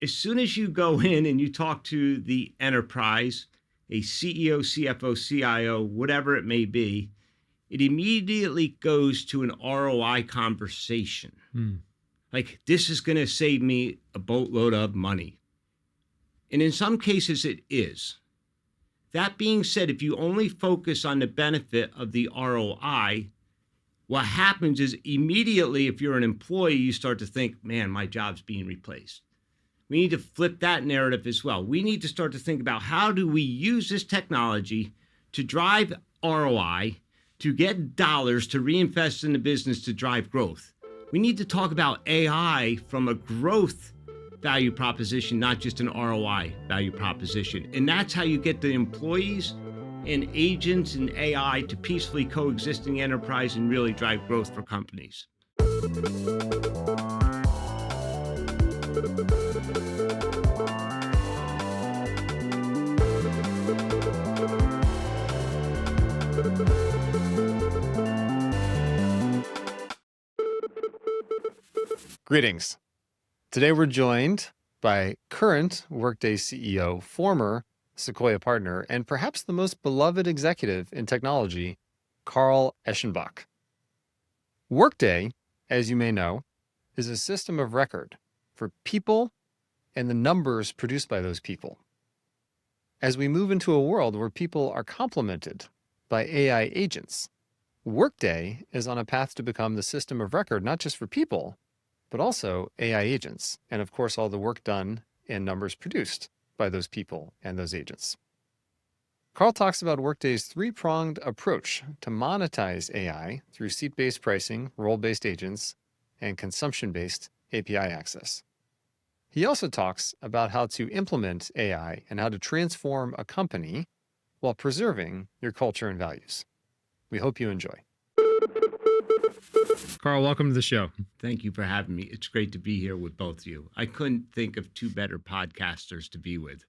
as soon as you go in and you talk to the enterprise, a CEO, CFO, CIO, whatever it may be, it immediately goes to an ROI conversation. Like, this is going to save me a boatload of money. And in some cases, it is. That being said, if you only focus on the benefit of the ROI, what happens is immediately, if you're an employee, you start to think, man, my job's being replaced. We need to flip that narrative as well. We need to start to think about how do we use this technology to drive ROI, to get dollars to reinvest in the business to drive growth. We need to talk about AI from a growth value proposition, not just an ROI value proposition. And that's how you get the employees and agents and AI to peacefully coexist in the enterprise and really drive growth for companies. Greetings. Today we're joined by current Workday CEO, former Sequoia partner, and perhaps the most beloved executive in technology, Carl Eschenbach. Workday, as you may know, is a system of record for people and the numbers produced by those people. As we move into a world where people are complemented by AI agents, Workday is on a path to become the system of record, not just for people, but also AI agents, and of course, all the work done and numbers produced by those people and those agents. Carl talks about Workday's three-pronged approach to monetize AI through seat-based pricing, role-based agents, and consumption-based API access. He also talks about how to implement AI and how to transform a company while preserving your culture and values. We hope you enjoy. Carl, welcome to the show. Thank you for having me. It's great to be here with both of you. I couldn't think of two better podcasters to be with.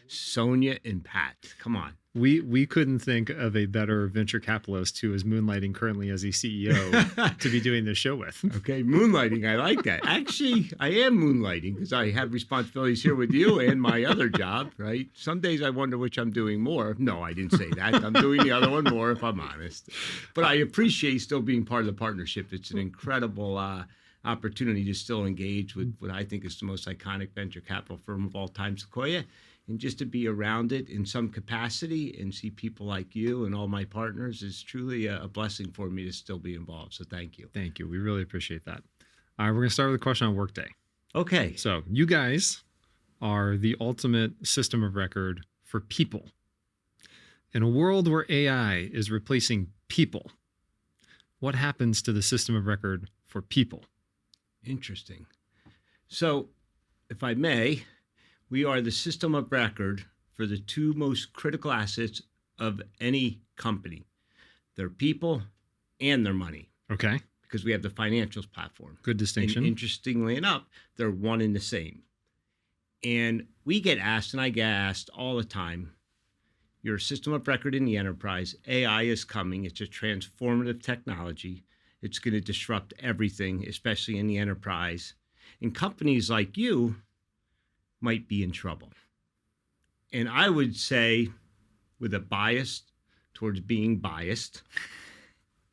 Sonya and Pat. Come on. We couldn't think of a better venture capitalist who is moonlighting currently as a CEO to be doing this show with. Okay, moonlighting. I like that. Actually, I am moonlighting because I have responsibilities here with you and my other job, right? Some days I wonder which I'm doing more. No, I didn't say that. I'm doing the other one more, if I'm honest. But I appreciate still being part of the partnership. It's an incredible opportunity to still engage with what I think is the most iconic venture capital firm of all time, Sequoia. And just to be around it in some capacity and see people like you and all my partners is truly a blessing for me to still be involved. So thank you. Thank you. We really appreciate that. All right, we're going to start with a question on Workday. Okay. So you guys are the ultimate system of record for people. In a world where AI is replacing people, what happens to the system of record for people? Interesting. So if I may, we are the system of record for the two most critical assets of any company, their people and their money. Okay. Because we have the financials platform. Good distinction. And interestingly enough, they're one and the same. And we get asked, and I get asked all the time, you're a system of record in the enterprise. AI is coming. It's a transformative technology. It's going to disrupt everything, especially in the enterprise. And companies like you might be in trouble. And I would say, with a bias towards being biased,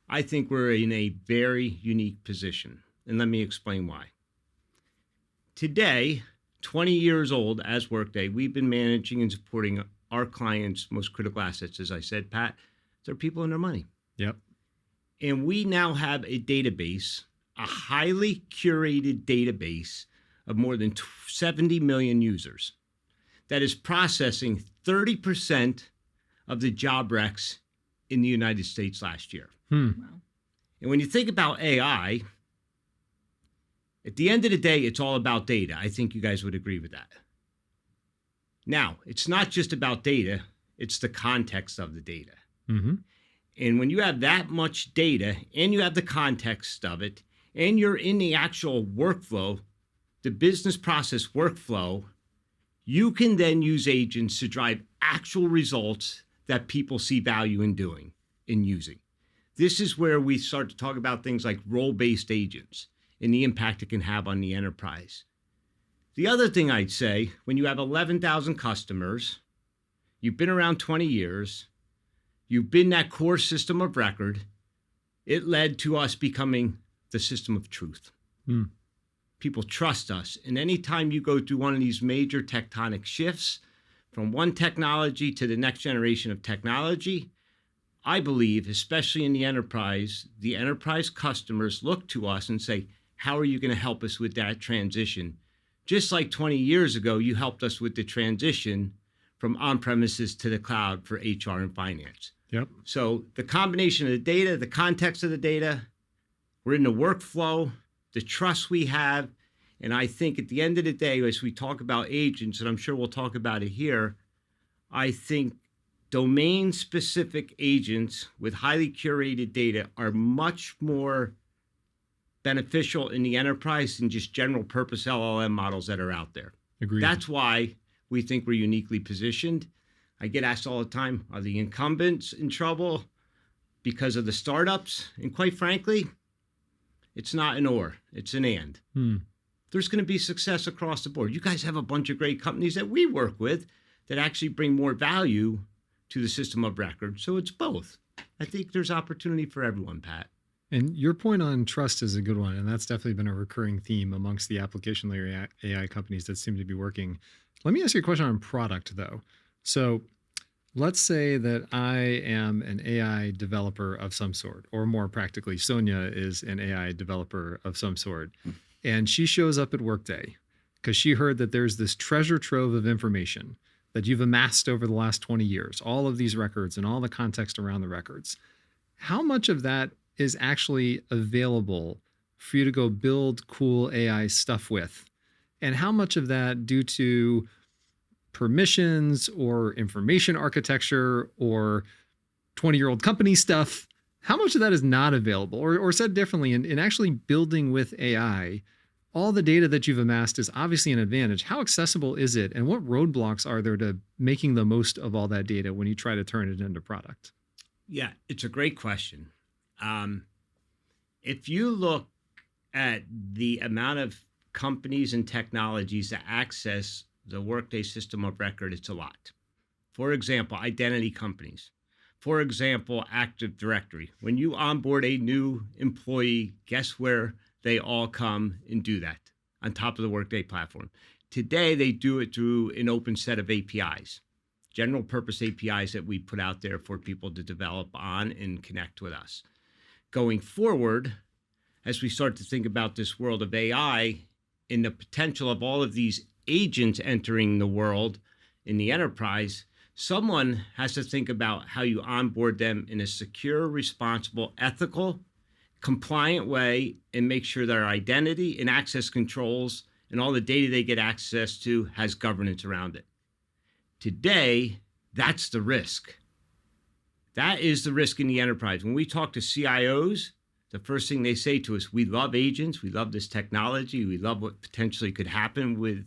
I think we're in a very unique position. And let me explain why. Today, 20 years old as Workday, we've been managing and supporting our clients' most critical assets, as I said, Pat, their people and their money. Yep. And we now have a database, a highly curated database of more than 70 million users that is processing 30% of the job recs in the United States last year. Wow. And when you think about AI, at the end of the day, it's all about data. I think you guys would agree with that. Now, it's not just about data, it's the context of the data. Mm-hmm. And when you have that much data and you have the context of it, and you're in the actual workflow, the business process workflow, you can then use agents to drive actual results that people see value in doing, in using. This is where we start to talk about things like role-based agents and the impact it can have on the enterprise. The other thing I'd say, when you have 11,000 customers, you've been around 20 years, you've been that core system of record, it led to us becoming the system of truth. People trust us. And anytime you go through one of these major tectonic shifts from one technology to the next generation of technology, I believe, especially in the enterprise customers look to us and say, how are you going to help us with that transition? Just like 20 years ago, you helped us with the transition from on-premises to the cloud for HR and finance. Yep. So the combination of the data, the context of the data, we're in the workflow, the trust we have, and I think at the end of the day, as we talk about agents, and I'm sure we'll talk about it here, I think domain-specific agents with highly curated data are much more beneficial in the enterprise than just general purpose LLM models that are out there. Agreed. That's why we think we're uniquely positioned. I get asked all the time, are the incumbents in trouble because of the startups? And quite frankly, it's not an or, it's an and. There's going to be success across the board. You guys have a bunch of great companies that we work with that actually bring more value to the system of record. So it's both. I think there's opportunity for everyone, Pat. And your point on trust is a good one. And that's definitely been a recurring theme amongst the application layer AI companies that seem to be working. Let me ask you a question on product, though. So let's say that I am an AI developer of some sort, or more practically, Sonya is an AI developer of some sort. And she shows up at Workday because she heard that there's this treasure trove of information that you've amassed over the last 20 years, all of these records and all the context around the records. How much of that is actually available for you to go build cool AI stuff with? And how much of that, due to permissions or information architecture or 20-year-old company stuff, how much of that is not available? Or said differently, in actually building with AI, all the data that you've amassed is obviously an advantage. How accessible is it? And what roadblocks are there to making the most of all that data when you try to turn it into product? Yeah, it's a great question. If you look at the amount of companies and technologies that access the Workday system of record, it's a lot. For example, identity companies. For example, Active Directory. When you onboard a new employee, guess where they all come and do that? On top of the Workday platform. Today, they do it through an open set of APIs, general purpose APIs that we put out there for people to develop on and connect with us. Going forward, as we start to think about this world of AI and the potential of all of these agents entering the world in the enterprise, someone has to think about how you onboard them in a secure, responsible, ethical, compliant way and make sure their identity and access controls and all the data they get access to has governance around it. Today, that's the risk. That is the risk in the enterprise. When we talk to CIOs, the first thing they say to us, we love agents, we love this technology, we love what potentially could happen with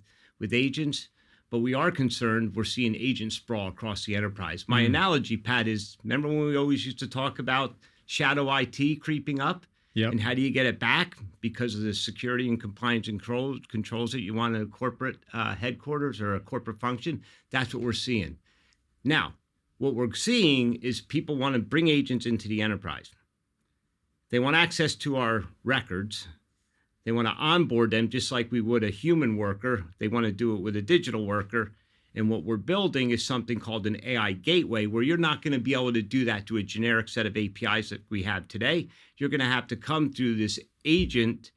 agents, but we are concerned we're seeing agent sprawl across the enterprise. My analogy, Pat, is remember when we always used to talk about shadow IT creeping up? Yep. And how do you get it back? Because of the security and compliance and controls that you want in a corporate headquarters or a corporate function. That's what we're seeing. Now, what we're seeing is people want to bring agents into the enterprise. They want access to our records. They want to onboard them just like we would a human worker. They want to do it with a digital worker. And what we're building is something called an AI gateway, where you're not going to be able to do that to a generic set of APIs that we have today. You're going to have to come through this agent,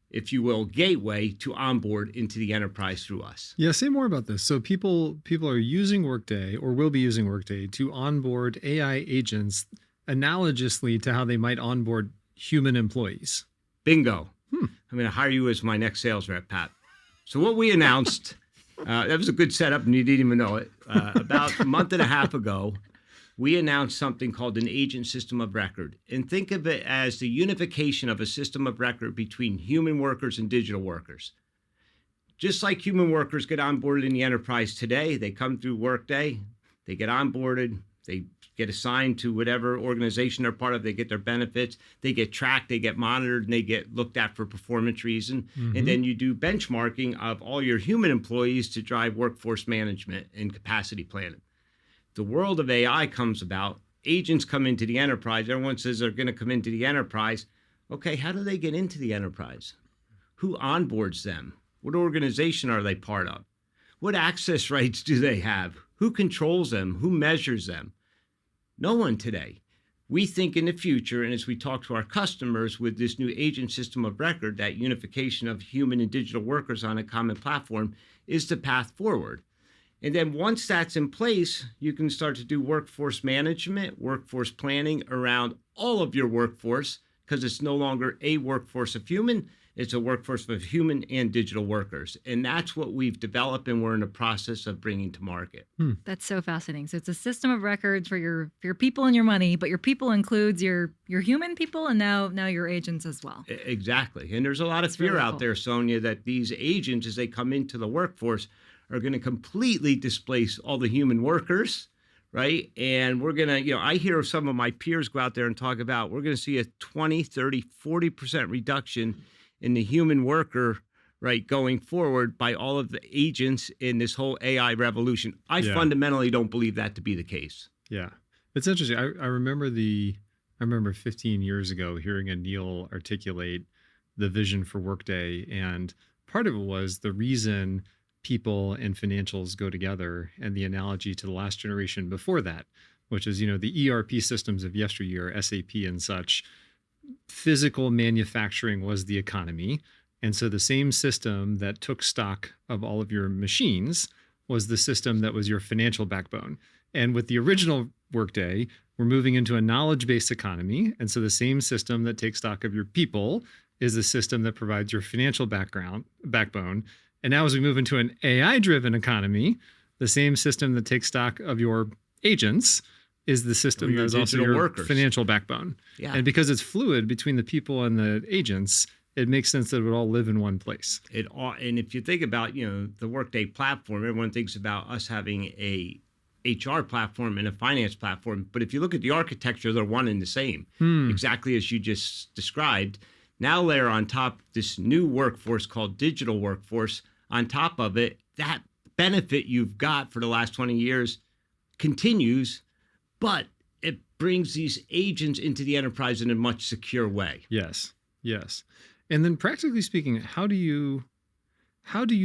if you will, gateway to onboard into the enterprise through us. Yeah, say more about this. So people are using Workday or will be using Workday to onboard AI agents analogously to how they might onboard human employees. Bingo. I'm going to hire you as my next sales rep, Pat. So what we announced, that was a good setup and you didn't even know it. About a month and a half ago, we announced something called an agent system of record. And think of it as the unification of a system of record between human workers and digital workers. Just like human workers get onboarded in the enterprise today, they come through Workday, they get onboarded, they get assigned to whatever organization they're part of. They get their benefits, they get tracked, they get monitored, and they get looked at for performance reason. And then you do benchmarking of all your human employees to drive workforce management and capacity planning. The world of AI comes about. Agents come into the enterprise. Everyone says they're going to come into the enterprise. Okay, how do they get into the enterprise? Who onboards them? What organization are they part of? What access rights do they have? Who controls them? Who measures them? No one today. We think in the future, and as we talk to our customers with this new agent system of record, that unification of human and digital workers on a common platform is the path forward. And then once that's in place, you can start to do workforce management, workforce planning around all of your workforce, because it's no longer a workforce of human, it's a workforce of human and digital workers. And that's what we've developed and we're in the process of bringing to market. That's so fascinating. So it's a system of records for your people and your money, but your people includes your human people and now your agents as well. Exactly. And there's a lot of fear out there, Sonya, that these agents, as they come into the workforce, are going to completely displace all the human workers, right? And we're going to, I hear some of my peers go out there and talk about, we're going to see a 20, 30, 40% reduction in the human worker, right, going forward by all of the agents in this whole AI revolution. I fundamentally don't believe that to be the case. Yeah. It's interesting. I remember 15 years ago hearing Anil articulate the vision for Workday. And part of it was the reason people and financials go together, and the analogy to the last generation before that, which is, the ERP systems of yesteryear, SAP and such. Physical manufacturing was the economy. And so the same system that took stock of all of your machines was the system that was your financial backbone. And with the original Workday, we're moving into a knowledge-based economy. And so the same system that takes stock of your people is the system that provides your financial backbone. And now as we move into an AI-driven economy, the same system that takes stock of your agents is the system that is also your financial backbone. Yeah. And because it's fluid between the people and the agents, it makes sense that it would all live in one place. And if you think about, the Workday platform, everyone thinks about us having a HR platform and a finance platform. But if you look at the architecture, they're one and the same, exactly as you just described. Now layer on top this new workforce called digital workforce. On top of it, that benefit you've got for the last 20 years continues, but it brings these agents into the enterprise in a much secure way. Yes. And then practically speaking, how do you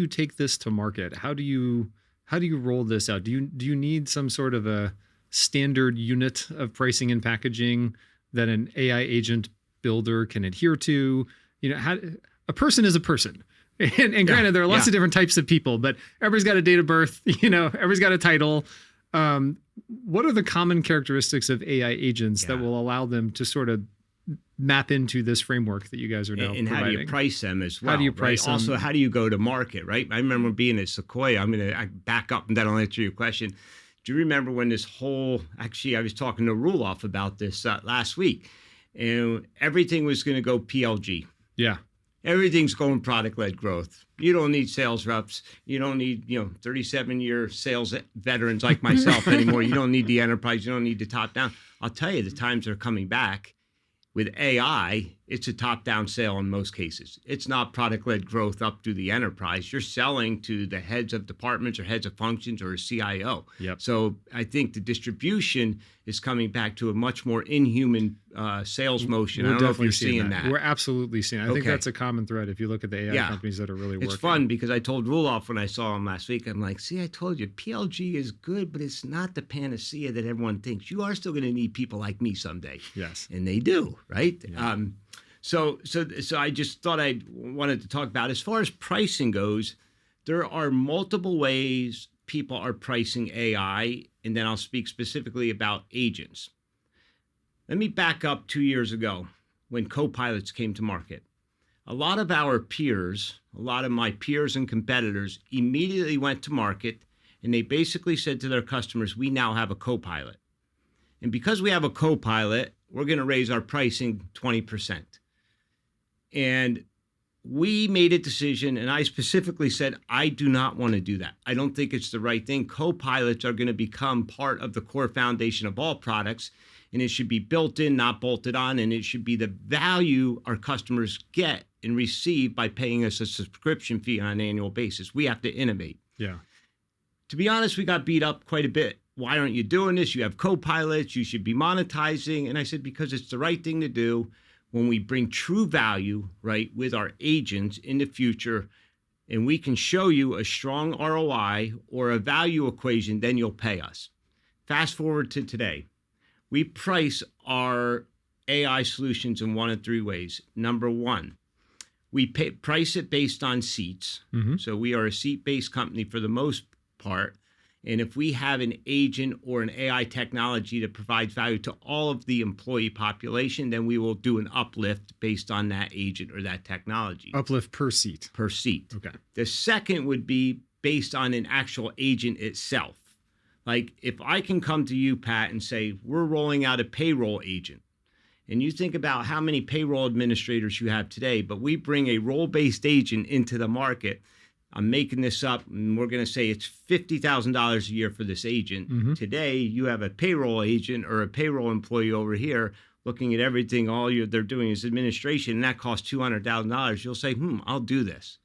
take this to market? How do you roll this out? Do you need some sort of a standard unit of pricing and packaging that an AI agent builder can adhere to? A person is a person. And granted, there are lots of different types of people, but everybody's got a date of birth, everybody's got a title. What are the common characteristics of AI agents that will allow them to sort of map into this framework that you guys are now providing? And how do you price them as well? How do you price them? Also, how do you go to market, right? I remember being at Sequoia. I'm going to back up and then I'll answer your question. Do you remember when actually, I was talking to Ruloff about this last week, and everything was going to go PLG. Yeah. Everything's going product-led growth. You don't need sales reps. You don't need, 37-year sales veterans like myself anymore. You don't need the enterprise. You don't need the top-down. I'll tell you, the times are coming back. With AI, it's a top-down sale in most cases. It's not product-led growth up to the enterprise. You're selling to the heads of departments or heads of functions or a CIO. Yep. So I think the distribution is coming back to a much more inhuman sales motion. I don't know if you're seeing that. We're absolutely seeing it. I think that's a common thread if you look at the AI companies that are really working. It's fun because I told Ruloff when I saw him last week, I'm like, see, I told you, PLG is good, but it's not the panacea that everyone thinks. You are still going to need people like me someday. Yes. And they do, right? Yeah. So I just thought I wanted to talk about, as far as pricing goes, there are multiple ways people are pricing AI, and then I'll speak specifically about agents. Let me back up 2 years ago when co-pilots came to market. A lot of our peers, a lot of my peers and competitors immediately went to market, and they basically said to their customers, we now have a co-pilot. And because we have a co-pilot, we're going to raise our pricing 20%. And we made a decision, and I specifically said, I do not want to do that. I don't think it's the right thing. Co-pilots are going to become part of the core foundation of all products, and it should be built in, not bolted on, and it should be the value our customers get and receive by paying us a subscription fee on an annual basis. We have to innovate. Yeah. To be honest, we got beat up quite a bit. Why aren't you doing this? You have co-pilots. You should be monetizing. And I said, because it's the right thing to do. When we bring true value, right, with our agents in the future, and we can show you a strong ROI or a value equation, then you'll pay us. Fast forward to today. We price our AI solutions in one of three ways. Number one, we price it based on seats. So we are a seat-based company for the most part. And if we have an agent or an AI technology that provides value to all of the employee population, then we will do an uplift based on that agent or that technology. Uplift per seat. Per seat. Okay. The second would be based on an actual agent itself. Like if I can come to you, Pat, and say, we're rolling out a payroll agent. And you think about how many payroll administrators you have today, but we bring a role-based agent into the market. I'm making this up, and we're going to say it's $50,000 a year for this agent. Today, you have a payroll agent or a payroll employee over here looking at everything. They're doing is administration, and that costs $200,000. You'll say, I'll do this.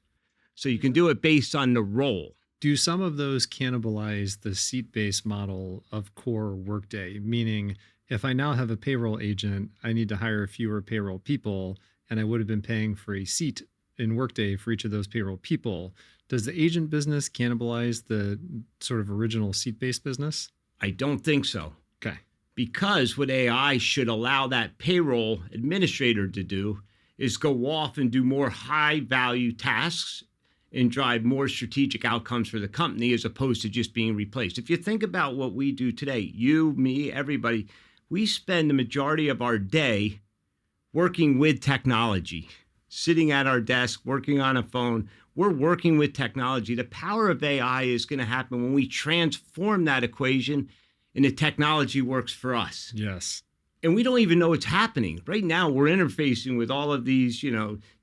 So you can do it based on the role. Do some of those cannibalize the seat-based model of core Workday? Meaning, if I now have a payroll agent, I need to hire fewer payroll people, and I would have been paying for a seat in Workday for each of those payroll people. Does the agent business cannibalize the sort of original seat-based business? I don't think so. Okay. Because what AI should allow that payroll administrator to do is go off and do more high-value tasks and drive more strategic outcomes for the company as opposed to just being replaced. If you think about what we do today, you, me, everybody, we spend the majority of our day working with technology, sitting at our desk, working on a phone. We're working with technology. The power of AI is going to happen when we transform that equation and the technology works for us. Yes. And we don't even know it's happening. Right now, we're interfacing with all of these,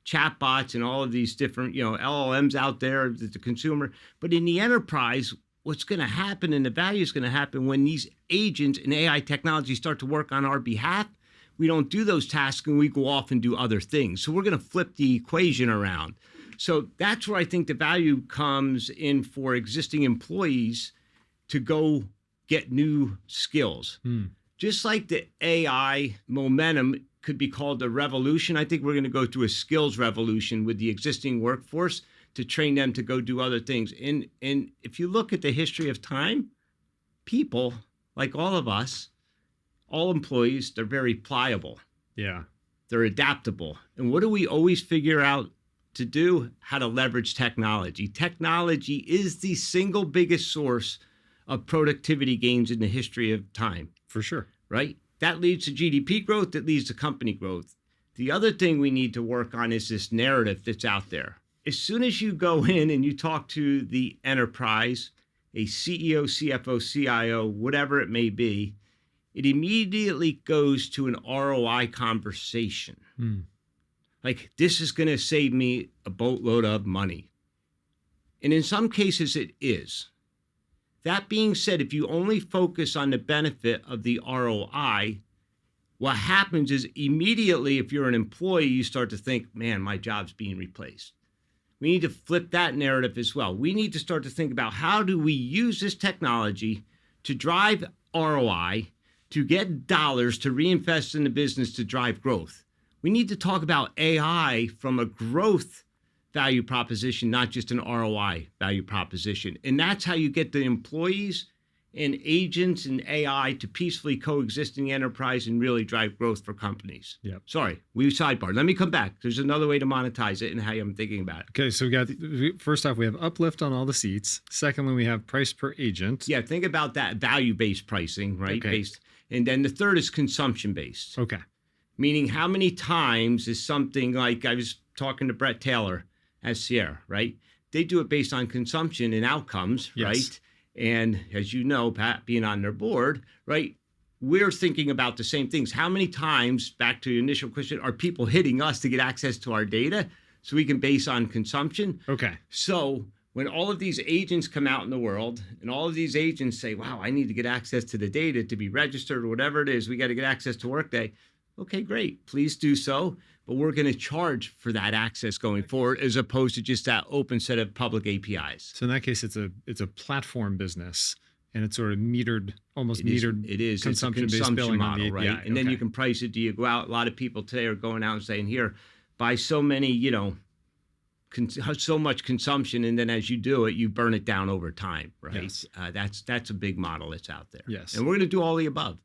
chatbots and all of these different, LLMs out there, the consumer. But in the enterprise, what's going to happen and the value is going to happen when these agents and AI technology start to work on our behalf. We don't do those tasks and we go off and do other things. So we're going to flip the equation around. So that's where I think the value comes in for existing employees to go get new skills. Just like the AI momentum could be called a revolution, I think we're going to go through a skills revolution with the existing workforce to train them to go do other things. And if you look at the history of time, people, like all of us, all employees, they're very pliable. Yeah. They're adaptable. And what do we always figure out to do? How to leverage technology. Technology is the single biggest source of productivity gains in the history of time. For sure. Right? That leads to GDP growth. That leads to company growth. The other thing we need to work on is this narrative that's out there. As soon as you go in and you talk to the enterprise, a CEO, CFO, CIO, whatever it may be, it immediately goes to an ROI conversation. Like, this is going to save me a boatload of money. And in some cases, it is. That being said, if you only focus on the benefit of the ROI, what happens is immediately, if you're an employee, you start to think, man, my job's being replaced. We need to flip that narrative as well. We need to start to think about how do we use this technology to drive ROI, to get dollars to reinvest in the business to drive growth. We need to talk about AI from a growth value proposition, not just an ROI value proposition. And that's how you get the employees and agents and AI to peacefully coexist in the enterprise and really drive growth for companies. Yep. Sorry, we sidebarred. Let me come back. There's another way to monetize it and how I'm thinking about it. Okay, so first off, we have uplift on all the seats. Secondly, we have price per agent. Yeah, think about that value-based pricing, right? Okay. And then the third is consumption-based. Okay. Meaning how many times is something like, I was talking to Brett Taylor at Sierra, right? They do it based on consumption and outcomes, Yes. right? And as you know, Pat, being on their board, right? We're thinking about the same things. How many times, back to your initial question, are people hitting us to get access to our data? so we can base on consumption. Okay. So when all of these agents come out in the world and all of these agents say, wow, I need to get access to the data to be registered or whatever it is, we got to get access to Workday. Okay, great. Please do so. But we're going to charge for that access going forward as opposed to just that open set of public APIs. So in that case, it's a platform business, and it's sort of metered, almost metered. It is. Consumption-based It's a consumption billing model, on the right? API. And then Okay. you can price it. Do you go out? A lot of people today are going out and saying, here, buy so many, so much consumption, and then as you do it, you burn it down over time, right? Yes. That's a big model that's out there. Yes. And we're going to do all the above.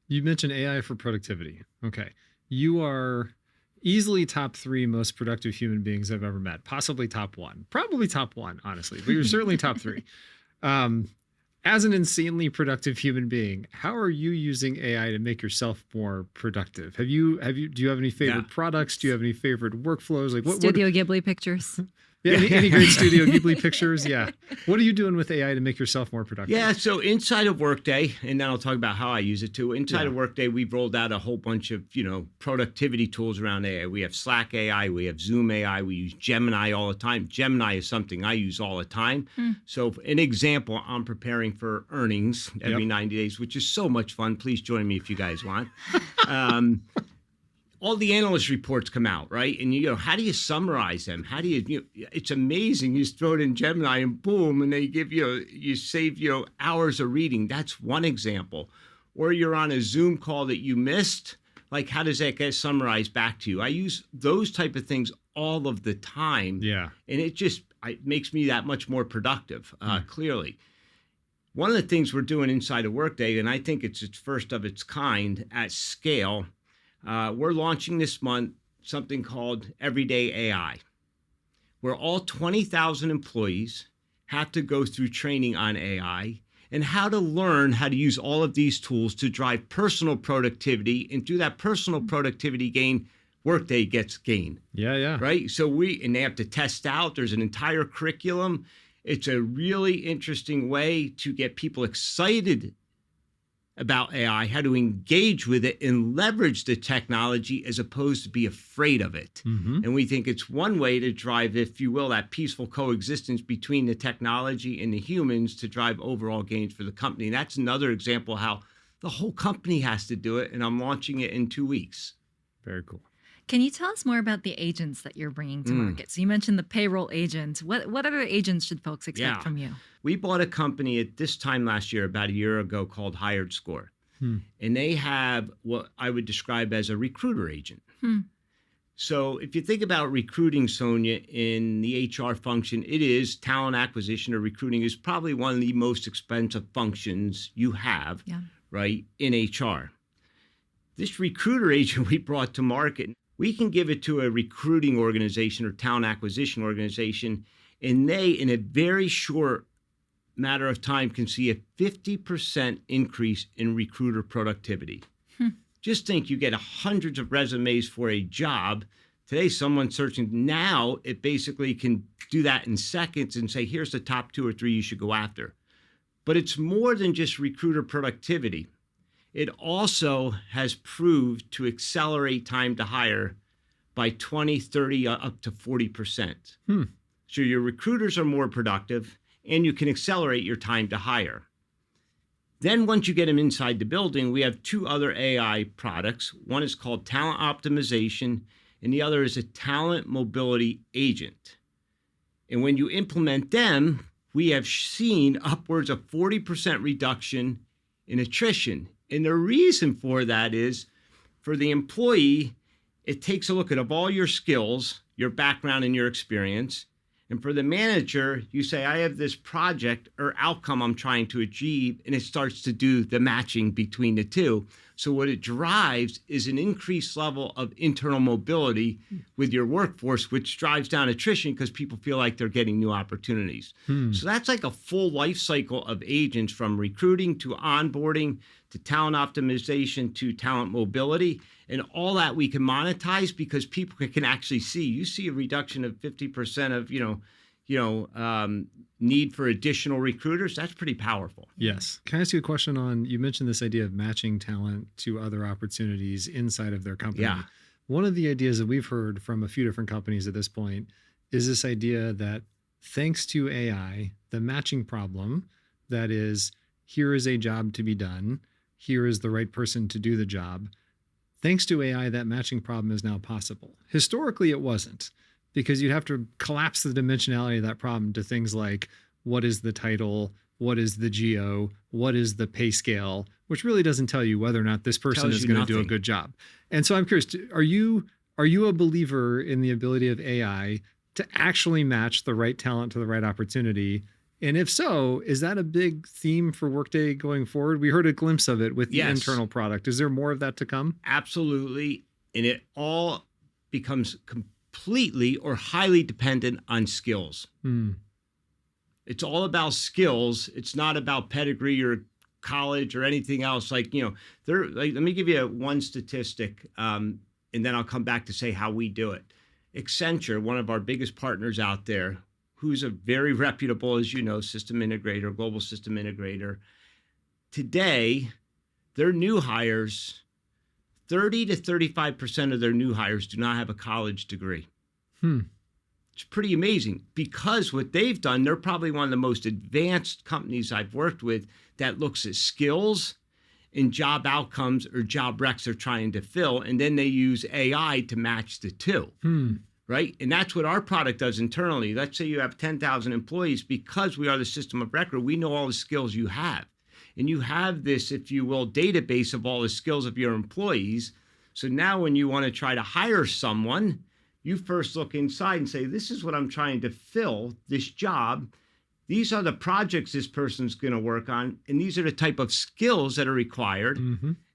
You mentioned AI for productivity. Okay. You are easily top 3 most productive human beings I've ever met, possibly top 1, probably top 1, honestly, but you're certainly top 3. As an insanely productive human being, how are you using AI to make yourself more productive? Do you have any favorite products? Do you have any favorite workflows? Like Studio Ghibli pictures. Yeah, any great Studio Ghibli pictures? Yeah. What are you doing with AI to make yourself more productive? Yeah, so inside of Workday, and then I'll talk about how I use it too. Inside of Workday, we've rolled out a whole bunch of, productivity tools around AI. We have Slack AI, we have Zoom AI, we use Gemini all the time. Gemini is something I use all the time. So an example, I'm preparing for earnings every 90 days, which is so much fun. Please join me if you guys want. All the analyst reports come out, right? And how do you summarize them? How do it's amazing. You just throw it in Gemini and boom, and they give you save hours of reading. That's one example. Or you're on a Zoom call that you missed. Like, how does that get summarized back to you? I use those type of things all of the time. Yeah. And it makes me that much more productive, clearly. One of the things we're doing inside of Workday, and I think it's first of its kind at scale, we're launching this month something called Everyday AI, where all 20,000 employees have to go through training on AI and how to learn how to use all of these tools to drive personal productivity. And through that personal productivity gain, Workday gets gain. Yeah. Right? So they have to test out. There's an entire curriculum. It's a really interesting way to get people excited about AI, how to engage with it and leverage the technology as opposed to be afraid of it. And we think it's one way to drive, if you will, that peaceful coexistence between the technology and the humans to drive overall gains for the company. And that's another example how the whole company has to do it. And I'm launching it in 2 weeks. Very cool. Can you tell us more about the agents that you're bringing to market? So you mentioned the payroll agent. What other agents should folks expect from you? We bought a company at this time last year, about a year ago, called HiredScore. And they have what I would describe as a recruiter agent. So if you think about recruiting, Sonya, in the HR function, it is talent acquisition or recruiting is probably one of the most expensive functions you have, right, in HR. This recruiter agent we brought to market, we can give it to a recruiting organization or talent acquisition organization, and they, in a very short matter of time, can see a 50% increase in recruiter productivity. Just think, you get hundreds of resumes for a job. Today, someone searching, now it basically can do that in seconds and say, here's the top 2 or 3 you should go after. But it's more than just recruiter productivity. It also has proved to accelerate time to hire by 20, 30, up to 40%. So your recruiters are more productive and you can accelerate your time to hire. Then once you get them inside the building, we have 2 other AI products. One is called Talent Optimization and the other is a Talent Mobility Agent. And when you implement them, we have seen upwards of 40% reduction in attrition. And the reason for that is, for the employee, it takes a look at all your skills, your background, and your experience. And for the manager, you say, I have this project or outcome I'm trying to achieve, and it starts to do the matching between the two. So what it drives is an increased level of internal mobility with your workforce, which drives down attrition because people feel like they're getting new opportunities. So that's like a full life cycle of agents, from recruiting to onboarding to talent optimization to talent mobility. And all that we can monetize because people can actually see. You see a reduction of 50% of need for additional recruiters. That's pretty powerful. Yes. Can I ask you a question on, you mentioned this idea of matching talent to other opportunities inside of their company. One of the ideas that we've heard from a few different companies at this point is this idea that thanks to AI, the matching problem that is, here is a job to be done, here is the right person to do the job. Thanks to AI, that matching problem is now possible. Historically, it wasn't, because you'd have to collapse the dimensionality of that problem to things like what is the title, what is the geo, what is the pay scale, which really doesn't tell you whether or not this person Tells is you going to do a nothing. good job. And so I'm curious, are you a believer in the ability of AI to actually match the right talent to the right opportunity? And if so, is that a big theme for Workday going forward? We heard a glimpse of it with the Yes. internal product. Is there more of that to come? Absolutely. And it all becomes completely or highly dependent on skills. It's all about skills. It's not about pedigree or college or anything else. Let me give you one statistic, and then I'll come back to say how we do it. Accenture, one of our biggest partners out there, who's a very reputable, as you know, system integrator, global system integrator. Today, their new hires, 30 to 35% of their new hires do not have a college degree. It's pretty amazing, because what they've done, they're probably one of the most advanced companies I've worked with that looks at skills and job outcomes or job recs they're trying to fill, and then they use AI to match the two. Right? And that's what our product does internally. Let's say you have 10,000 employees. Because we are the system of record, we know all the skills you have. And you have this, if you will, database of all the skills of your employees. So now when you want to try to hire someone, you first look inside and say, this is what I'm trying to fill, this job. These are the projects this person's going to work on. And these are the type of skills that are required.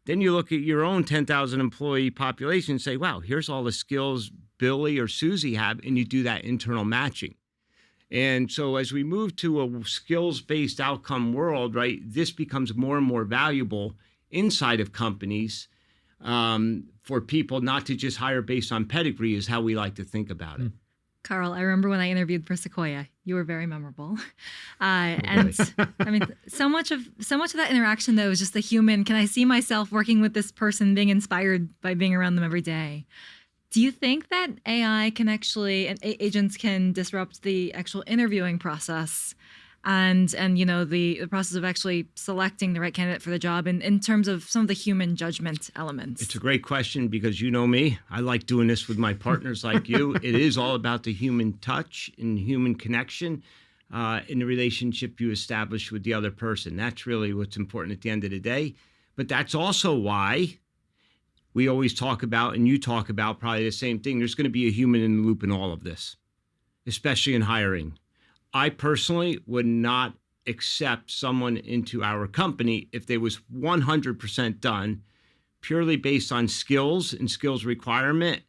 Then you look at your own 10,000 employee population and say, wow, here's all the skills Billy or Susie have, and you do that internal matching. And so as we move to a skills-based outcome world, right, this becomes more and more valuable inside of companies for people not to just hire based on pedigree is how we like to think about it. Carl, I remember when I interviewed for Sequoia, you were very memorable. And I mean, so much of that interaction, though, is just the human. Can I see myself working with this person, being inspired by being around them every day? Do you think that AI can actually, and agents can disrupt the actual interviewing process and the process of actually selecting the right candidate for the job in terms of some of the human judgment elements? It's a great question, because you know me. I like doing this with my partners like you. It is all about the human touch and human connection in the relationship you establish with the other person. That's really what's important at the end of the day. But that's also why we always talk about, and you talk about probably the same thing, there's going to be a human in the loop in all of this, especially in hiring. I personally would not accept someone into our company if they was 100% done purely based on skills and skills requirement.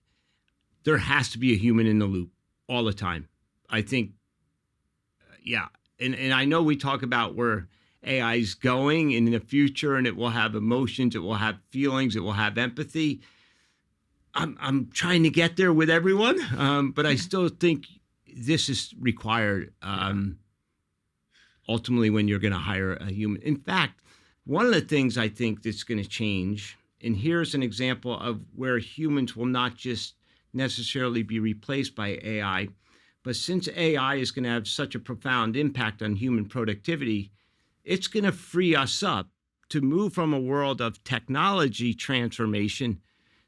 There has to be a human in the loop all the time. I think, yeah. And I know we talk about where AI is going in the future, and it will have emotions, it will have feelings, it will have empathy. I'm trying to get there with everyone, but I still think this is required ultimately when you're going to hire a human. In fact, one of the things I think that's going to change, and here's an example of where humans will not just necessarily be replaced by AI, but since AI is going to have such a profound impact on human productivity, it's going to free us up to move from a world of technology transformation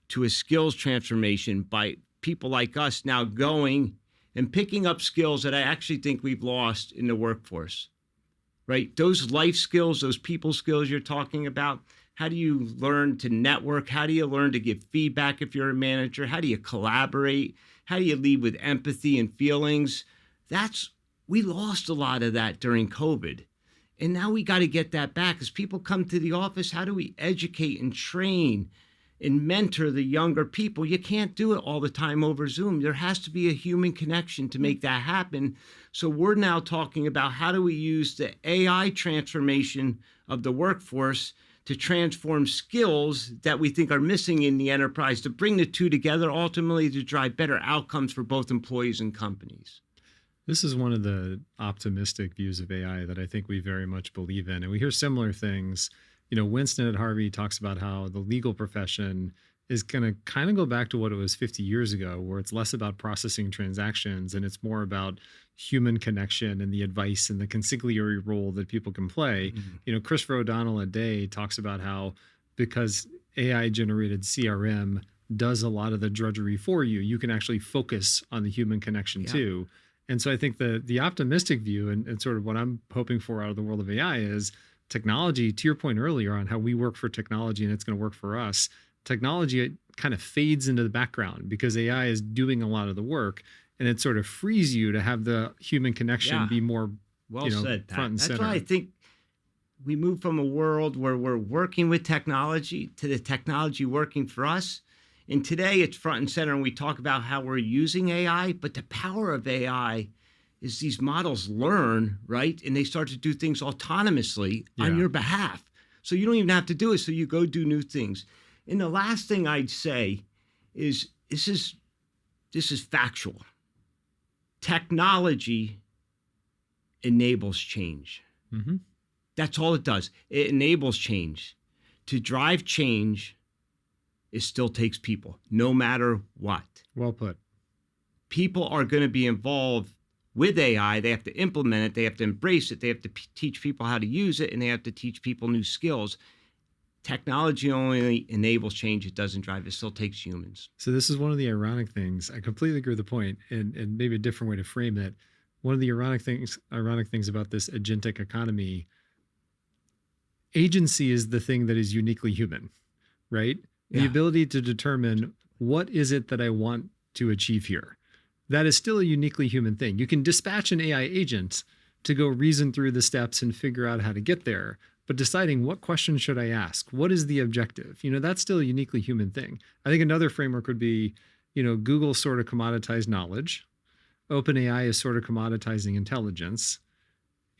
to a skills transformation by people like us now going and picking up skills that I actually think we've lost in the workforce, right? Those life skills, those people skills you're talking about. How do you learn to network? How do you learn to give feedback if you're a manager? How do you collaborate? How do you lead with empathy and feelings? We lost a lot of that during COVID. And now we got to get that back. As people come to the office, how do we educate and train and mentor the younger people? You can't do it all the time over Zoom. There has to be a human connection to make that happen. So we're now talking about how do we use the AI transformation of the workforce to transform skills that we think are missing in the enterprise, to bring the two together, ultimately to drive better outcomes for both employees and companies. This is one of the optimistic views of AI that I think we very much believe in. And we hear similar things. Winston at Harvey talks about how the legal profession is going to kind of go back to what it was 50 years ago, where it's less about processing transactions and it's more about human connection and the advice and the consigliere role that people can play. Christopher O'Donnell a day talks about how because AI generated CRM does a lot of the drudgery for you, you can actually focus on the human connection too. And so I think the optimistic view and sort of what I'm hoping for out of the world of AI is technology, to your point earlier on how we work for technology and it's going to work for us. Technology, it kind of fades into the background because AI is doing a lot of the work, and it sort of frees you to have the human connection be more said, Pat. front and center. That's why I think we move from a world where we're working with technology to the technology working for us. And today it's front and center, and we talk about how we're using AI, but the power of AI is these models learn, right? And they start to do things autonomously on your behalf. So you don't even have to do it. So you go do new things. And the last thing I'd say is this is factual. Technology enables change. That's all it does. It enables change. To drive change, it still takes people, no matter what. Well put. People are going to be involved with AI. They have to implement it. They have to embrace it. They have to teach people how to use it, and they have to teach people new skills. Technology only enables change. It doesn't drive. It still takes humans. So this is one of the ironic things. I completely agree with the point, and maybe a different way to frame it. One of the ironic things about this agentic economy, agency is the thing that is uniquely human, right? The ability to determine what is it that I want to achieve here. That is still a uniquely human thing. You can dispatch an AI agent to go reason through the steps and figure out how to get there. But deciding what question should I ask? What is the objective? That's still a uniquely human thing. I think another framework would be, Google sort of commoditized knowledge. OpenAI is sort of commoditizing intelligence.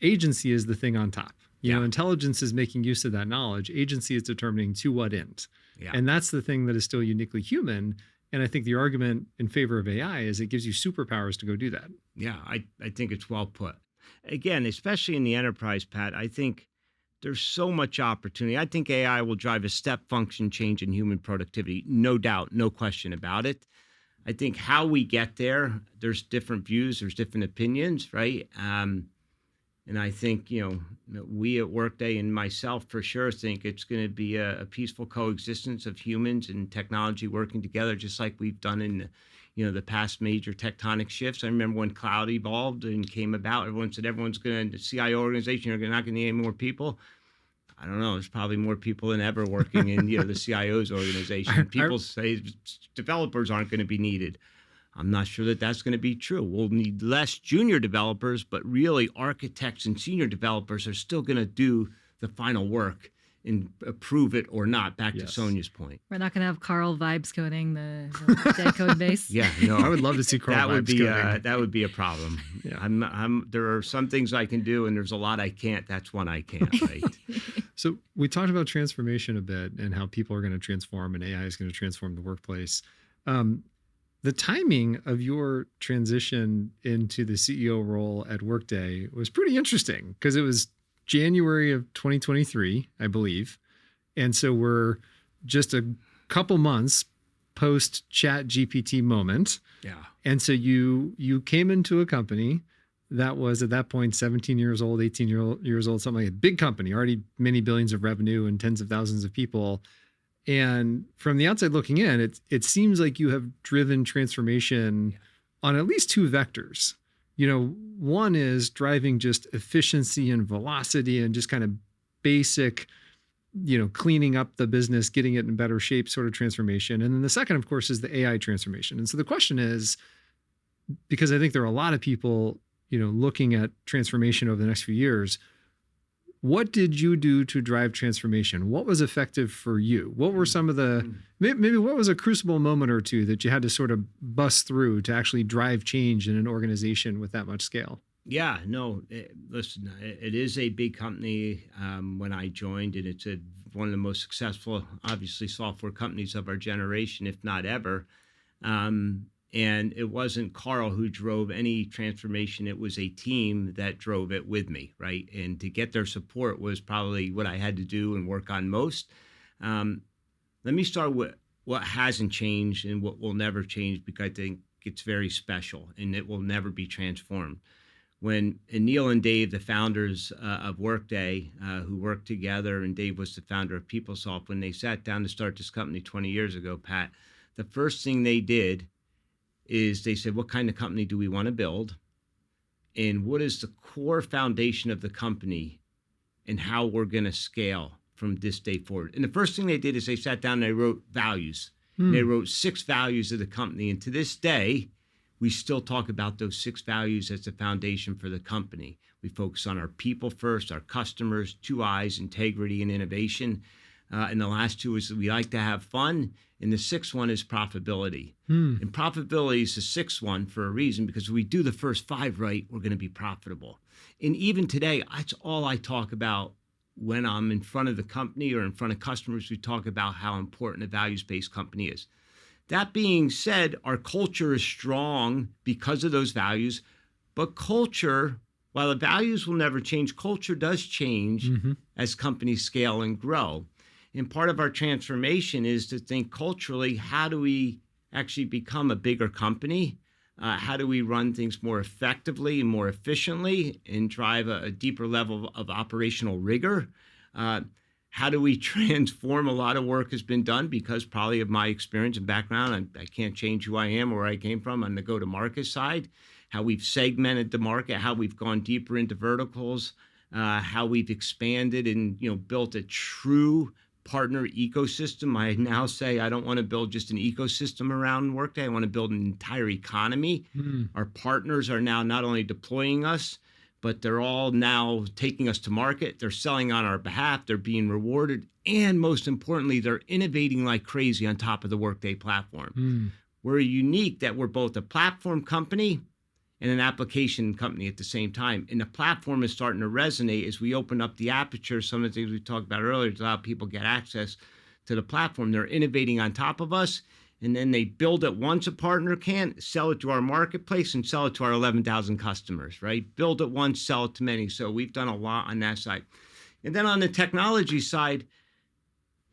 Agency is the thing on top. Intelligence is making use of that knowledge. Agency is determining to what end. And that's the thing that is still uniquely human. And I think the argument in favor of AI is it gives you superpowers to go do that. Yeah, I think it's well put. Again, especially in the enterprise, Pat, I think there's so much opportunity. I think AI will drive a step function change in human productivity. No doubt, no question about it. I think how we get there, there's different views, there's different opinions, right? And I think, we at Workday and myself for sure think it's going to be a peaceful coexistence of humans and technology working together, just like we've done in the past major tectonic shifts. I remember when cloud evolved and came about, everyone said everyone's going to, the CIO organization, you're not going to need any more people. I don't know. There's probably more people than ever working in the CIO's organization. People say developers aren't going to be needed. I'm not sure that that's going to be true. We'll need less junior developers, but really architects and senior developers are still going to do the final work and approve it or not, back to Sonya's point. We're not going to have Carl vibes coding the dead code base. Yeah, no. I would love to see Carl vibes coding. That would be a problem. Yeah. There are some things I can do, and there's a lot I can't. That's one I can't, right? So we talked about transformation a bit and how people are going to transform and AI is going to transform the workplace. The timing of your transition into the CEO role at Workday was pretty interesting because it was January of 2023, I believe. And so we're just a couple months post Chat GPT moment. Yeah. And so you came into a company that was at that point 17 years old, 18 years old, something like a big company, already many billions of revenue and tens of thousands of people. And from the outside looking in, it seems like you have driven transformation on at least two vectors. One is driving just efficiency and velocity and just kind of basic, cleaning up the business, getting it in better shape sort of transformation. And then the second, of course, is the AI transformation. And so the question is, because I think there are a lot of people, looking at transformation over the next few years, what did you do to drive transformation? What was effective for you? What were some of the, maybe what was a crucible moment or two that you had to sort of bust through to actually drive change in an organization with that much scale? Yeah, no, listen, it is a big company when I joined, and it's one of the most successful, obviously, software companies of our generation, if not ever. And it wasn't Carl who drove any transformation. It was a team that drove it with me, right? And to get their support was probably what I had to do and work on most. Let me start with what hasn't changed and what will never change, because I think it's very special and it will never be transformed. When Neil and Dave, the founders of Workday, who worked together, and Dave was the founder of PeopleSoft, when they sat down to start this company 20 years ago, Pat, the first thing they did is they said, what kind of company do we want to build? And what is the core foundation of the company and how we're going to scale from this day forward? And the first thing they did is they sat down and they wrote values. They wrote 6 values of the company. And to this day, we still talk about those 6 values as the foundation for the company. We focus on our people first, our customers, 2 I's, integrity and innovation. And the last 2 is that we like to have fun. And the 6th one is profitability. And profitability is the 6th one for a reason, because if we do the first 5 right, we're going to be profitable. And even today, that's all I talk about when I'm in front of the company or in front of customers. We talk about how important a values-based company is. That being said, our culture is strong because of those values, but culture, while the values will never change, culture does change as companies scale and grow. And part of our transformation is to think culturally, how do we actually become a bigger company? How do we run things more effectively and more efficiently and drive a deeper level of operational rigor? How do we transform? A lot of work has been done because probably of my experience and background. I can't change who I am or where I came from on the go-to-market side, how we've segmented the market, how we've gone deeper into verticals, how we've expanded and built a true partner ecosystem. I now say I don't want to build just an ecosystem around Workday. I want to build an entire economy. Our partners are now not only deploying us, but they're all now taking us to market. They're selling on our behalf. They're being rewarded. And most importantly, they're innovating like crazy on top of the Workday platform. We're unique that we're both a platform company and an application company at the same time. And the platform is starting to resonate as we open up the aperture. Some of the things we talked about earlier to allow people get access to the platform. They're innovating on top of us. And then they build it once a partner can, sell it to our marketplace and sell it to our 11,000 customers, right? Build it once, sell it to many. So we've done a lot on that side. And then on the technology side,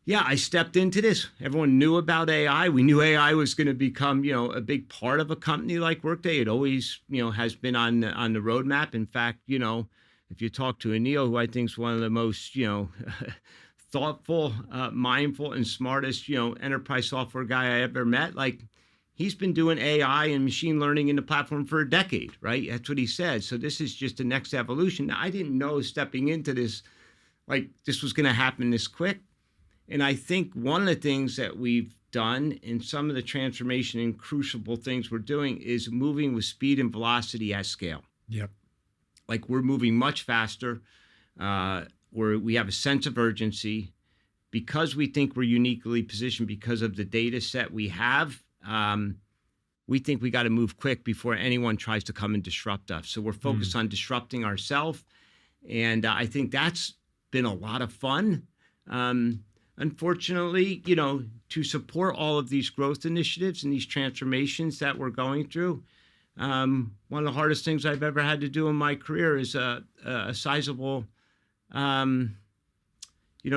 yeah, I stepped into this. Everyone knew about AI. We knew AI was going to become, a big part of a company like Workday. It always, has been on the roadmap. In fact, if you talk to Anil, who I think is one of the most, thoughtful, mindful, and smartest, enterprise software guy I ever met, like he's been doing AI and machine learning in the platform for a decade, right? That's what he said. So this is just the next evolution. Now, I didn't know stepping into this, like this was going to happen this quick. And I think one of the things that we've done in some of the transformation and crucible things we're doing is moving with speed and velocity at scale. Yep. Like we're moving much faster. Where we have a sense of urgency because we think we're uniquely positioned because of the data set we have. We think we got to move quick before anyone tries to come and disrupt us. So we're focused on disrupting ourselves. And I think that's been a lot of fun. Unfortunately, to support all of these growth initiatives and these transformations that we're going through, one of the hardest things I've ever had to do in my career is a sizable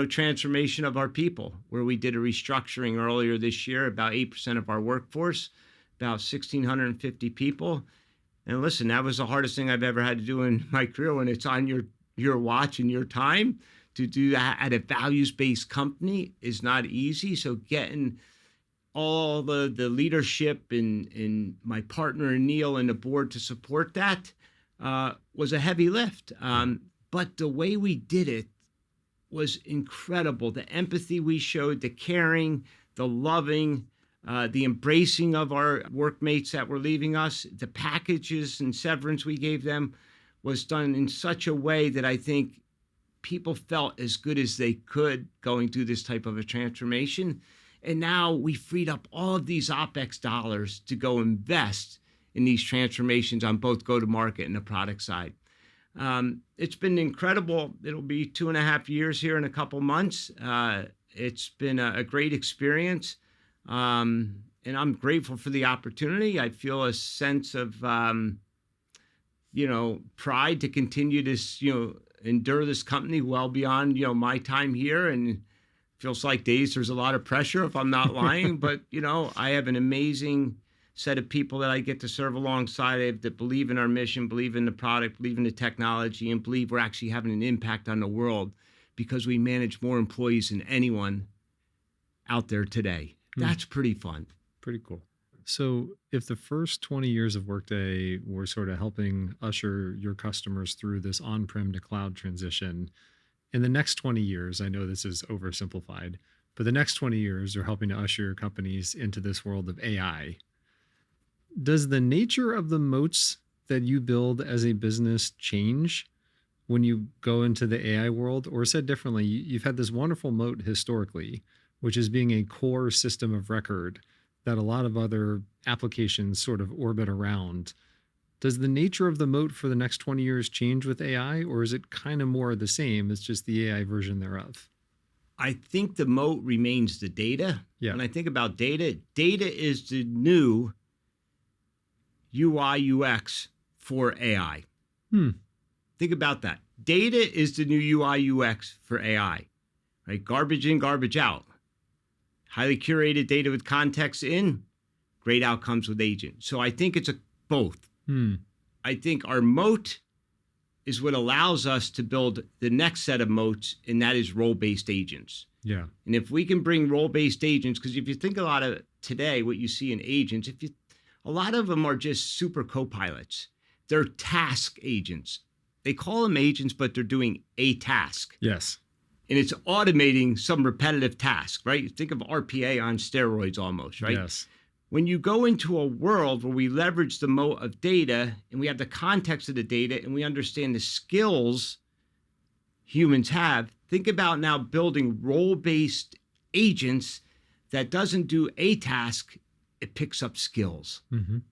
transformation of our people, where we did a restructuring earlier this year, about 8% of our workforce, about 1,650 people. And listen, that was the hardest thing I've ever had to do in my career when it's on your watch and your time. To do that at a values-based company is not easy. So getting all the leadership and my partner Neil and the board to support that was a heavy lift. But the way we did it was incredible. The empathy we showed, the caring, the loving, the embracing of our workmates that were leaving us, the packages and severance we gave them was done in such a way that I think people felt as good as they could going through this type of a transformation. And now we freed up all of these OpEx dollars to go invest in these transformations on both go-to-market and the product side. It's been incredible. It'll be 2.5 years here in a couple months. It's been a great experience. And I'm grateful for the opportunity. I feel a sense of, pride to continue this, endure this company well beyond, my time here. And Feels like days there's a lot of pressure if I'm not lying, but I have an amazing set of people that I get to serve alongside of that believe in our mission, believe in the product, believe in the technology, and believe we're actually having an impact on the world because we manage more employees than anyone out there today. That's pretty fun. Pretty cool. So if the first 20 years of Workday were sort of helping usher your customers through this on-prem to cloud transition, in the next 20 years, I know this is oversimplified, but the next 20 years are helping to usher companies into this world of AI. Does the nature of the moats that you build as a business change when you go into the AI world? Or said differently, you've had this wonderful moat historically, which is being a core system of record that a lot of other applications sort of orbit around. Does the nature of the moat for the next 20 years change with AI, or is it kind of more the same? It's just the AI version thereof. I think the moat remains the data. Yeah. When I think about data is the new UI UX for AI. Think about that. Data is the new UI UX for AI, right? Garbage in, garbage out. Highly curated data with context in, great outcomes with agent. So I think it's both. I think our moat is what allows us to build the next set of moats, and that is role-based agents. Yeah. And if we can bring role-based agents, because if you think a lot of today, what you see in agents, a lot of them are just super co-pilots. They're task agents. They call them agents, but they're doing a task. Yes. And it's automating some repetitive task, right? You think of RPA on steroids almost, right? Yes. When you go into a world where we leverage the moat of data and we have the context of the data and we understand the skills humans have, think about now building role-based agents that doesn't do a task, it picks up skills. And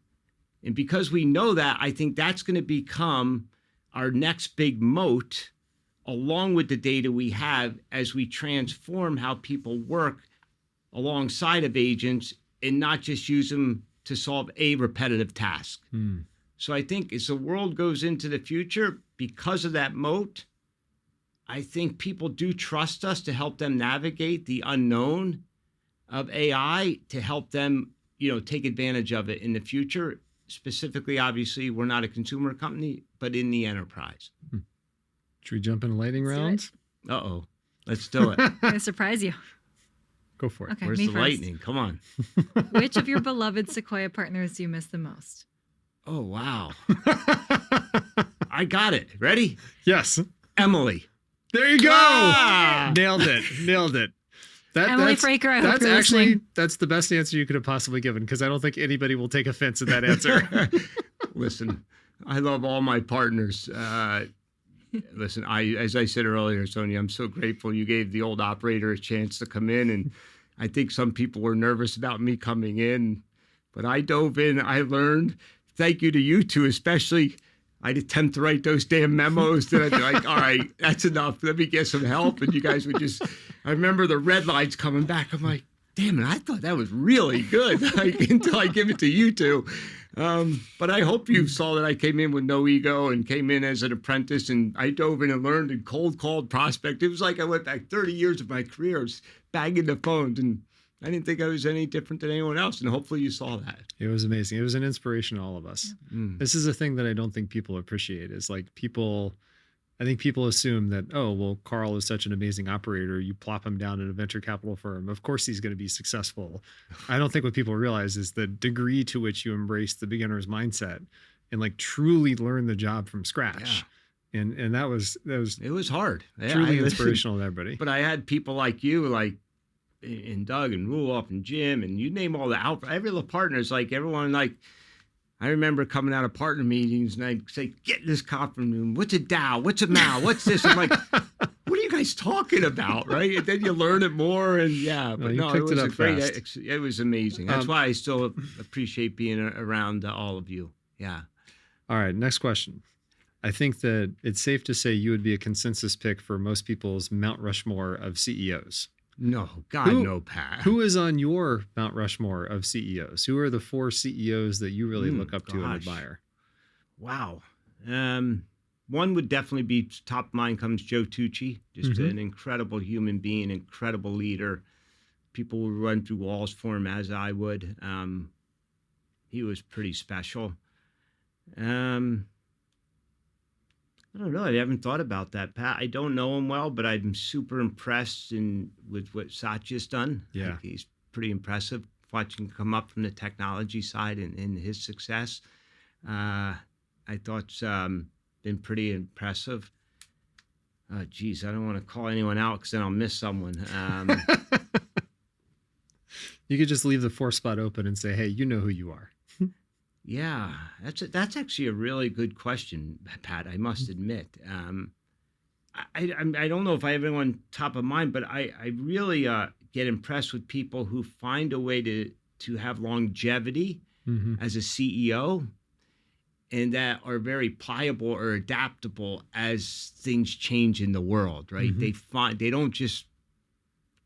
because we know that, I think that's going to become our next big moat, along with the data we have as we transform how people work alongside of agents and not just use them to solve a repetitive task. So I think as the world goes into the future, because of that moat, I think people do trust us to help them navigate the unknown of AI, to help them, take advantage of it in the future. Specifically, obviously, we're not a consumer company, but in the enterprise. Should we jump in a lightning round? Uh-oh. Let's do it. I'm going to surprise you. Go for it. Okay, Where's me the first. lightning? Come on. Which of your beloved Sequoia partners do you miss the most? Oh, wow. I got it. Ready? Yes. Emily. There you go. Ah! Nailed it. Emily Fraker, I hope that's you're actually listening. that's the best answer you could have possibly given, because I don't think anybody will take offense at that answer. Listen, I love all my partners. Listen, as I said earlier, Sonya, I'm so grateful you gave the old operator a chance to come in. And I think some people were nervous about me coming in, but I dove in. I learned. Thank you to you two, especially. I'd attempt to write those damn memos. Then I'd be like, all right, that's enough. Let me get some help. And you guys would just, I remember the red lights coming back. I'm like, damn it, I thought that was really good until I give it to you two. But I hope you saw that I came in with no ego and came in as an apprentice, and I dove in and learned and cold called prospect. It was like I went back 30 years of my career. I was banging the phones, and I didn't think I was any different than anyone else. And hopefully you saw that. It was amazing. It was an inspiration to all of us. This is a thing that I don't think people appreciate, is like I think people assume that, oh, well, Carl is such an amazing operator. You plop him down in a venture capital firm. Of course he's going to be successful. I don't think what people realize is the degree to which you embrace the beginner's mindset and like truly learn the job from scratch. Yeah. And that was it was hard. Truly inspirational to everybody. But I had people like you, like, and Doug and Ruloff and Jim, and you name all the every little partners, like everyone, like, I remember coming out of partner meetings and I'd say, get in this conference room. What's a DAO? What's a MAO? What's this? I'm like, what are you guys talking about? Right. And then you learn it more. And yeah, but no, it was a great, it was amazing. That's why I still appreciate being around all of you. Yeah. All right. Next question. I think that it's safe to say you would be a consensus pick for most people's Mount Rushmore of CEOs. No, God, no, Pat. Who is on your Mount Rushmore of CEOs? Who are the 4 CEOs that you really look up to and admire? Wow. One would definitely be top of mind comes Joe Tucci, just an incredible human being, incredible leader. People would run through walls for him as I would. He was pretty special. I don't know. I haven't thought about that, Pat. I don't know him well, but I'm super impressed with what Satya's done. Yeah. Like, he's pretty impressive watching him come up from the technology side and his success. I thought it's been pretty impressive. Geez, I don't want to call anyone out because then I'll miss someone. You could just leave the fourth spot open and say, hey, you know who you are. Yeah, that's actually a really good question, Pat. I must admit. I don't know if I have anyone top of mind, but I really get impressed with people who find a way to have longevity as a CEO, and that are very pliable or adaptable as things change in the world. Right? They don't just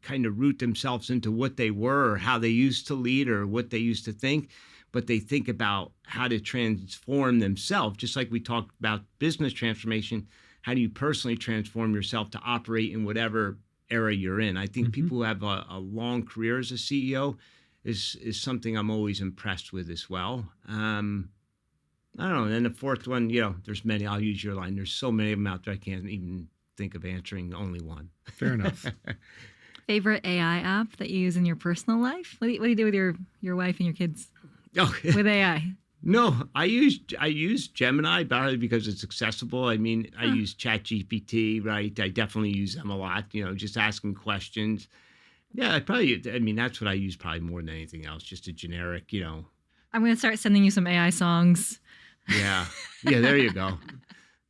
kind of root themselves into what they were or how they used to lead or what they used to think, but they think about how to transform themselves. Just like we talked about business transformation, how do you personally transform yourself to operate in whatever era you're in? I think people who have a long career as a CEO is something I'm always impressed with as well. I don't know. And then the fourth one, there's many. I'll use your line. There's so many of them out there, I can't even think of answering only one. Fair enough. Favorite AI app that you use in your personal life? What do you do with your wife and your kids with AI? No, I use Gemini partly because it's accessible. I mean, I use ChatGPT, right? I definitely use them a lot, just asking questions. Yeah, that's what I use probably more than anything else, just a generic, I'm going to start sending you some AI songs. Yeah, there you go.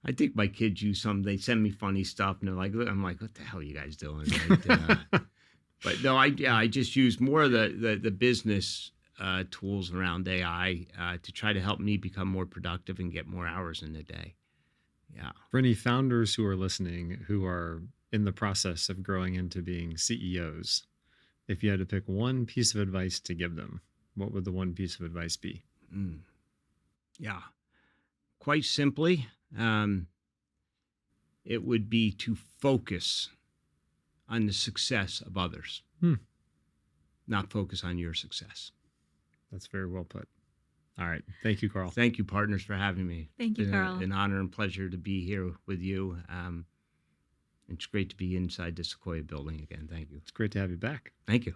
I think my kids use some. They send me funny stuff, and I'm like, what the hell are you guys doing? Right? But no, I just use more of the business tools around AI to try to help me become more productive and get more hours in the day. Yeah. For any founders who are listening, who are in the process of growing into being CEOs, if you had to pick one piece of advice to give them, what would the one piece of advice be? Yeah. Quite simply, it would be to focus on the success of others, not focus on your success. That's very well put. All right. Thank you, Carl. Thank you, partners, for having me. Thank you, Carl. An honor and pleasure to be here with you. It's great to be inside the Sequoia building again. Thank you. It's great to have you back. Thank you.